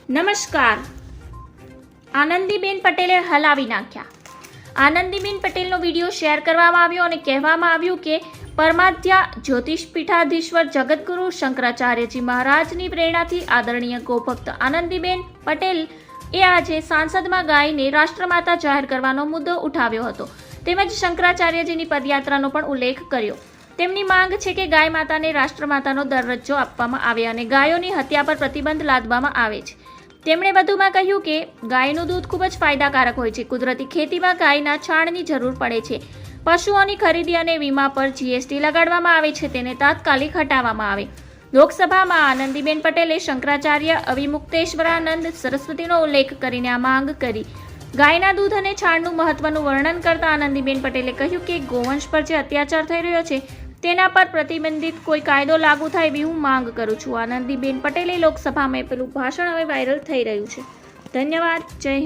નમસ્કાર. આનંદીબેન પટેલે હલાવી નાખ્યા. આનંદીબેન પટેલનો વિડીયો શેર કરવામાં આવ્યો અને કહેવામાં આવ્યું કે પરમાધ્યા જ્યોતિષ પીઠાધીશ્વર જગતગુરુ શંકરાચાર્યજી મહારાજની પ્રેરણાથી આદરણીય ગોભક્ત આનંદીબેન પટેલ એ આજે સાંસદમાં ગાયને રાષ્ટ્રમાતા જાહેર કરવાનો મુદ્દો ઉઠાવ્યો હતો. તેમજ શંકરાચાર્યજીની પદયાત્રાનો પણ ઉલ્લેખ કર્યો. તેમની માંગ છે કે ગાય માતાને રાષ્ટ્રમાતાનો દરજ્જો આપવામાં આવે અને ગાયોની હત્યા પર પ્રતિબંધ લાદવામાં આવે છે. તેમણે વધુમાં કહ્યું કે ગાયનું દૂધ ખૂબ જ ફાયદાકારક હોય છે. કુદરતી ખેતીમાં ગાયના છાણની જરૂર પડે છે. પશુઓની ખરીદી અને વીમા પર જીએસટી લગાડવામાં આવે છે, તેને તાત્કાલિક હટાવવામાં આવે. લોકસભામાં આનંદીબેન પટેલે શંકરાચાર્ય અવિમુક્તેશ્વરાનંદ સરસ્વતીનો ઉલ્લેખ કરીને આ માંગ કરી. ગાયના દૂધ અને છાણનું મહત્વનું વર્ણન કરતા આનંદીબેન પટેલે કહ્યું કે ગૌવંશ પર જે અત્યાચાર થઈ રહ્યો છે તેના પર પ્રતિબંધિત કોઈ કાયદો લાગુ થાય એવી હું માંગ કરું છું. આનંદીબેન પટેલે લોકસભામાં આપેલું ભાષણ હવે વાયરલ થઈ રહ્યું છે. ધન્યવાદ. જય હિન્દ.